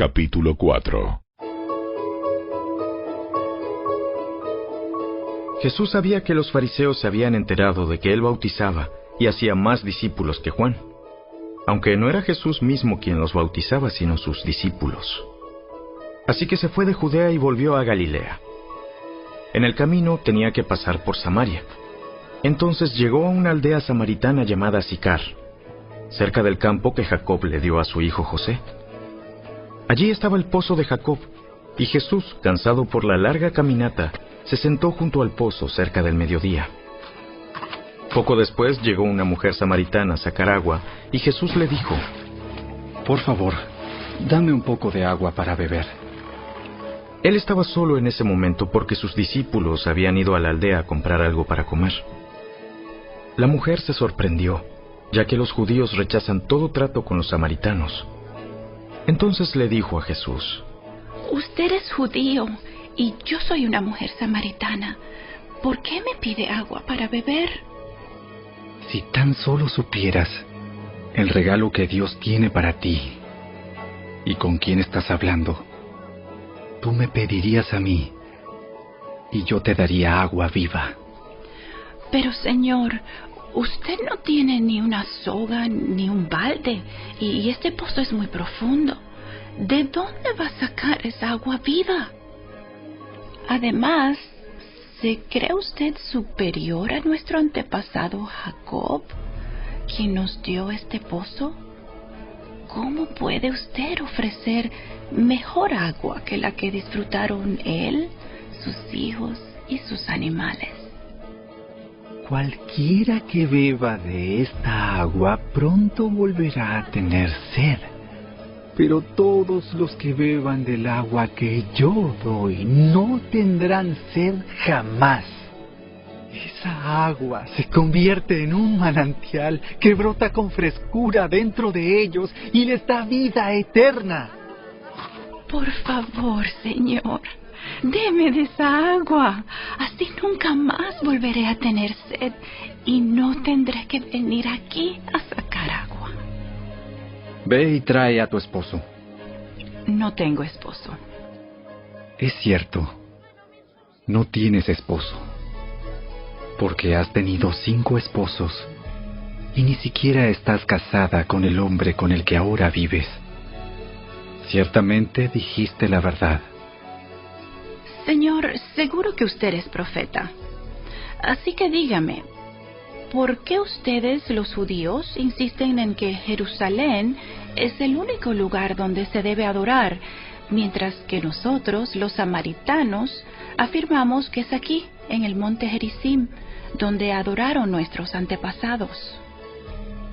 Capítulo 4. Jesús sabía que los fariseos se habían enterado de que él bautizaba y hacía más discípulos que Juan, aunque no era Jesús mismo quien los bautizaba, sino sus discípulos. Así que se fue de Judea y volvió a Galilea. En el camino tenía que pasar por Samaria. Entonces llegó a una aldea samaritana llamada Sicar, cerca del campo que Jacob le dio a su hijo José. Allí estaba el pozo de Jacob, y Jesús, cansado por la larga caminata, se sentó junto al pozo cerca del mediodía. Poco después llegó una mujer samaritana a sacar agua, y Jesús le dijo: «Por favor, dame un poco de agua para beber». Él estaba solo en ese momento porque sus discípulos habían ido a la aldea a comprar algo para comer. La mujer se sorprendió, ya que los judíos rechazan todo trato con los samaritanos. Entonces le dijo a Jesús: «Usted es judío y yo soy una mujer samaritana. ¿Por qué me pide agua para beber?» Si tan solo supieras el regalo que Dios tiene para ti y con quién estás hablando, tú me pedirías a mí y yo te daría agua viva. «Pero Señor, usted no tiene ni una soga ni un balde y este pozo es muy profundo. ¿De dónde va a sacar esa agua viva? Además, ¿se cree usted superior a nuestro antepasado Jacob, quien nos dio este pozo? ¿Cómo puede usted ofrecer mejor agua que la que disfrutaron él, sus hijos y sus animales?» Cualquiera que beba de esta agua pronto volverá a tener sed. Pero todos los que beban del agua que yo doy no tendrán sed jamás. Esa agua se convierte en un manantial que brota con frescura dentro de ellos y les da vida eterna. «Por favor, Señor, deme de esa agua. Así nunca más volveré a tener sed y no tendré que venir aquí a sacar agua». Ve y trae a tu esposo. «No tengo esposo». Es cierto, no tienes esposo, porque has tenido 5 esposos y ni siquiera estás casada con el hombre con el que ahora vives. Ciertamente dijiste la verdad. «Señor, seguro que usted es profeta. Así que dígame, ¿por qué ustedes, los judíos, insisten en que Jerusalén es el único lugar donde se debe adorar, mientras que nosotros, los samaritanos, afirmamos que es aquí, en el monte Gerizim, donde adoraron nuestros antepasados?»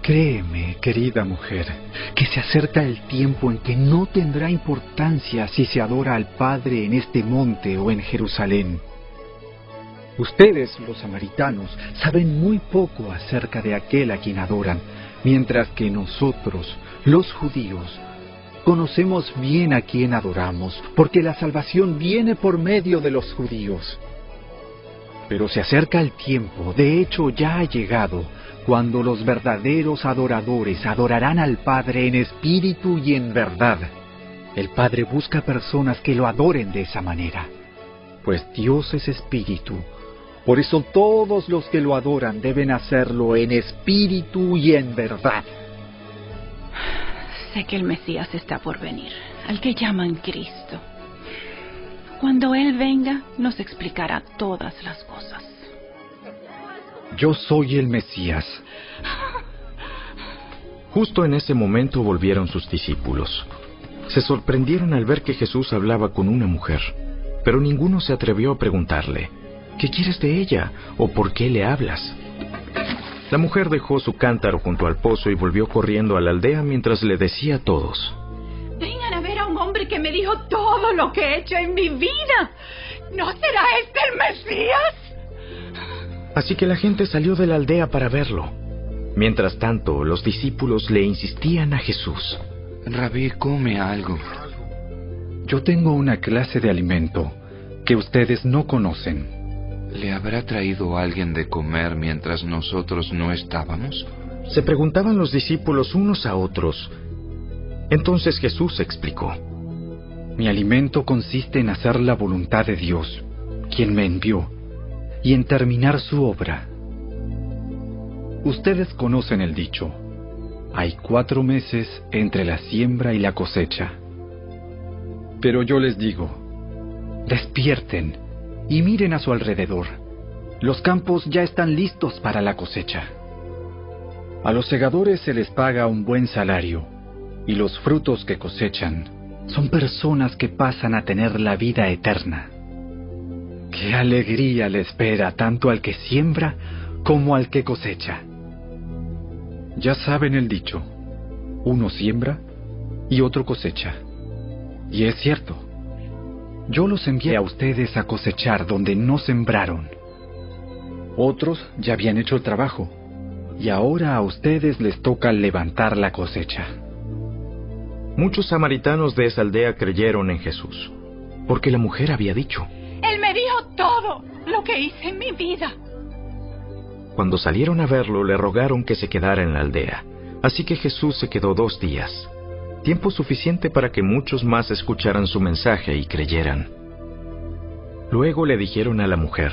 Créeme, querida mujer, que se acerca el tiempo en que no tendrá importancia si se adora al Padre en este monte o en Jerusalén. Ustedes, los samaritanos, saben muy poco acerca de aquel a quien adoran, mientras que nosotros, los judíos, conocemos bien a quien adoramos, porque la salvación viene por medio de los judíos. Pero se acerca el tiempo, de hecho ya ha llegado, cuando los verdaderos adoradores adorarán al Padre en espíritu y en verdad. El Padre busca personas que lo adoren de esa manera, pues Dios es espíritu. Por eso todos los que lo adoran deben hacerlo en espíritu y en verdad. Sé que el Mesías está por venir, al que llaman Cristo. Cuando Él venga, nos explicará todas las cosas. Yo soy el Mesías. Justo en ese momento volvieron sus discípulos. Se sorprendieron al ver que Jesús hablaba con una mujer, pero ninguno se atrevió a preguntarle: «¿Qué quieres de ella? ¿O por qué le hablas?». La mujer dejó su cántaro junto al pozo y volvió corriendo a la aldea mientras le decía a todos: «Vengan a ver a un hombre que me dijo todo lo que he hecho en mi vida. ¿No será este el Mesías?». Así que la gente salió de la aldea para verlo. Mientras tanto, los discípulos le insistían a Jesús: «Rabí, come algo». Yo tengo una clase de alimento que ustedes no conocen. ¿Le habrá traído alguien de comer mientras nosotros no estábamos? Se preguntaban los discípulos unos a otros. Entonces Jesús explicó: Mi alimento consiste en hacer la voluntad de Dios, quien me envió, y en terminar su obra. Ustedes conocen el dicho: hay 4 meses entre la siembra y la cosecha. Pero yo les digo, despierten y miren a su alrededor. Los campos ya están listos para la cosecha. A los segadores se les paga un buen salario, y los frutos que cosechan son personas que pasan a tener la vida eterna. ¡Qué alegría le espera tanto al que siembra como al que cosecha! Ya saben el dicho: uno siembra y otro cosecha. Y es cierto, yo los envié a ustedes a cosechar donde no sembraron. Otros ya habían hecho el trabajo, y ahora a ustedes les toca levantar la cosecha. Muchos samaritanos de esa aldea creyeron en Jesús, porque la mujer había dicho: Él me dijo todo lo que hice en mi vida. Cuando salieron a verlo, le rogaron que se quedara en la aldea. Así que Jesús se quedó 2 días, tiempo suficiente para que muchos más escucharan su mensaje y creyeran. Luego le dijeron a la mujer: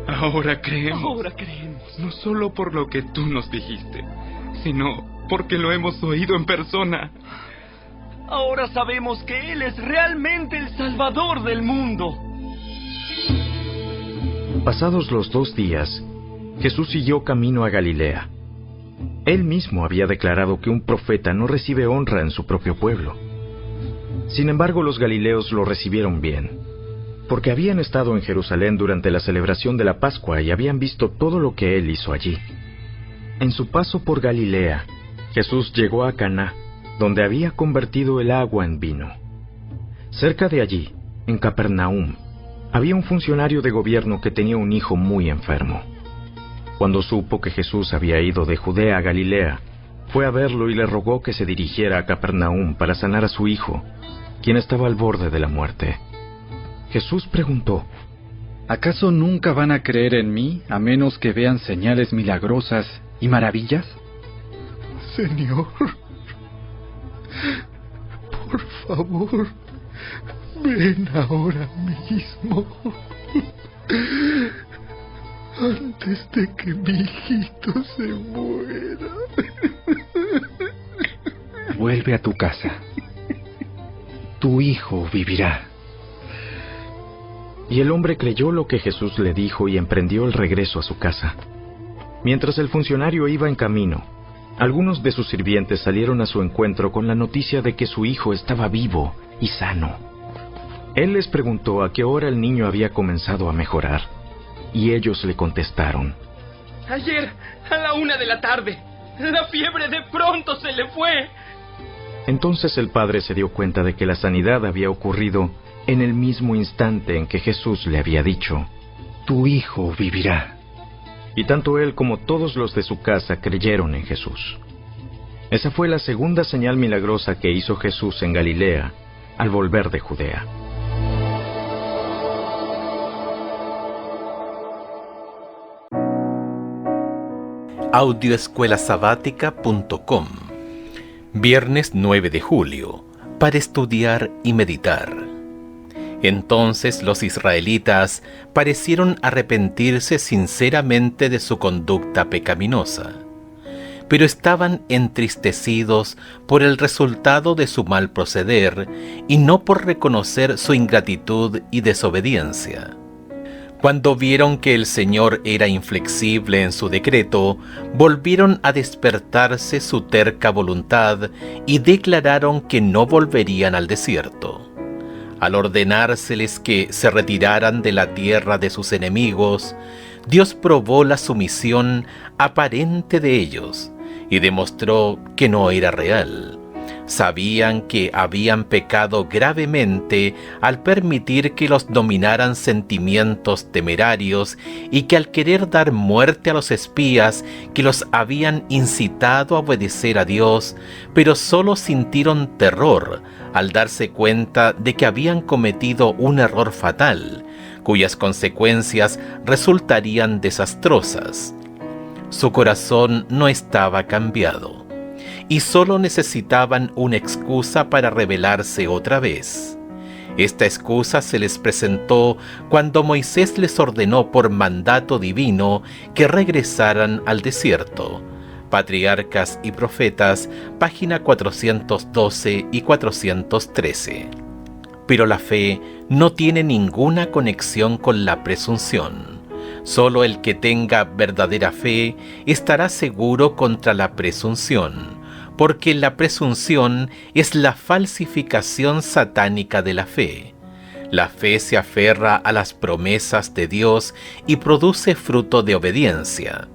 Ahora creemos, no solo por lo que tú nos dijiste, sino porque lo hemos oído en persona. Ahora sabemos que Él es realmente el Salvador del mundo. Pasados los 2 días, Jesús siguió camino a Galilea. Él mismo había declarado que un profeta no recibe honra en su propio pueblo. Sin embargo, los galileos lo recibieron bien, porque habían estado en Jerusalén durante la celebración de la Pascua y habían visto todo lo que él hizo allí. En su paso por Galilea, Jesús llegó a Caná, donde había convertido el agua en vino. Cerca de allí, en Capernaum, había un funcionario de gobierno que tenía un hijo muy enfermo. Cuando supo que Jesús había ido de Judea a Galilea, fue a verlo y le rogó que se dirigiera a Capernaum para sanar a su hijo, quien estaba al borde de la muerte. Jesús preguntó: ¿acaso nunca van a creer en mí a menos que vean señales milagrosas y maravillas? Señor, por favor, ven ahora mismo, antes de que mi hijito se muera. Vuelve a tu casa. Tu hijo vivirá. Y el hombre creyó lo que Jesús le dijo y emprendió el regreso a su casa. Mientras el funcionario iba en camino, algunos de sus sirvientes salieron a su encuentro con la noticia de que su hijo estaba vivo y sano. Él les preguntó a qué hora el niño había comenzado a mejorar, y ellos le contestaron: Ayer, a la 1 de la tarde, la fiebre de pronto se le fue. Entonces el padre se dio cuenta de que la sanidad había ocurrido en el mismo instante en que Jesús le había dicho: tu hijo vivirá. Y tanto él como todos los de su casa creyeron en Jesús. Esa fue la segunda señal milagrosa que hizo Jesús en Galilea al volver de Judea. Audioescuelasabática.com. Viernes 9 de julio, para estudiar y meditar. Entonces los israelitas parecieron arrepentirse sinceramente de su conducta pecaminosa, pero estaban entristecidos por el resultado de su mal proceder y no por reconocer su ingratitud y desobediencia. Cuando vieron que el Señor era inflexible en su decreto, volvieron a despertarse su terca voluntad y declararon que no volverían al desierto. Al ordenárseles que se retiraran de la tierra de sus enemigos, Dios probó la sumisión aparente de ellos y demostró que no era real. Sabían que habían pecado gravemente al permitir que los dominaran sentimientos temerarios y que al querer dar muerte a los espías que los habían incitado a obedecer a Dios, pero solo sintieron terror al darse cuenta de que habían cometido un error fatal, cuyas consecuencias resultarían desastrosas. Su corazón no estaba cambiado, y solo necesitaban una excusa para rebelarse otra vez. Esta excusa se les presentó cuando Moisés les ordenó por mandato divino que regresaran al desierto. Patriarcas y Profetas, página 412 y 413. Pero la fe no tiene ninguna conexión con la presunción. Solo el que tenga verdadera fe estará seguro contra la presunción, porque la presunción es la falsificación satánica de la fe. La fe se aferra a las promesas de Dios y produce fruto de obediencia.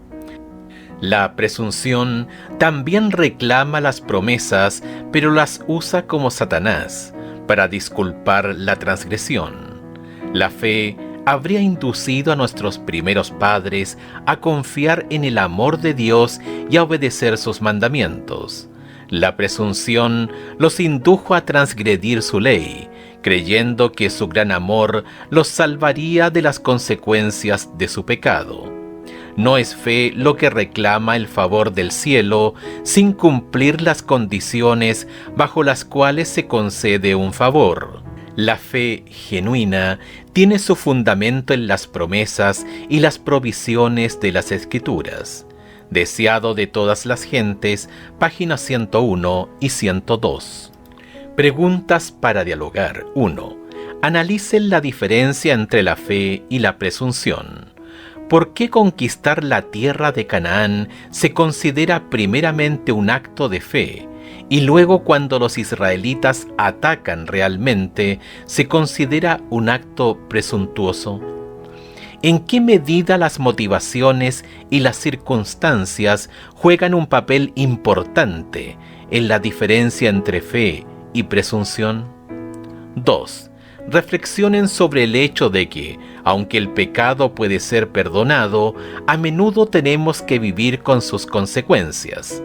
La presunción también reclama las promesas, pero las usa como Satanás, para disculpar la transgresión. La fe habría inducido a nuestros primeros padres a confiar en el amor de Dios y a obedecer sus mandamientos. La presunción los indujo a transgredir su ley, creyendo que su gran amor los salvaría de las consecuencias de su pecado. No es fe lo que reclama el favor del cielo sin cumplir las condiciones bajo las cuales se concede un favor. La fe genuina tiene su fundamento en las promesas y las provisiones de las Escrituras. Deseado de todas las gentes, páginas 101 y 102. Preguntas para dialogar. 1. Analicen la diferencia entre la fe y la presunción. ¿Por qué conquistar la tierra de Canaán se considera primeramente un acto de fe, y luego cuando los israelitas atacan realmente se considera un acto presuntuoso? ¿En qué medida las motivaciones y las circunstancias juegan un papel importante en la diferencia entre fe y presunción? 2. Reflexionen sobre el hecho de que, aunque el pecado puede ser perdonado, a menudo tenemos que vivir con sus consecuencias.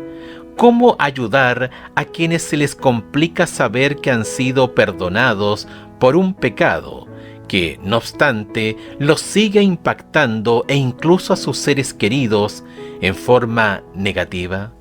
¿Cómo ayudar a quienes se les complica saber que han sido perdonados por un pecado que, no obstante, los sigue impactando e incluso a sus seres queridos en forma negativa?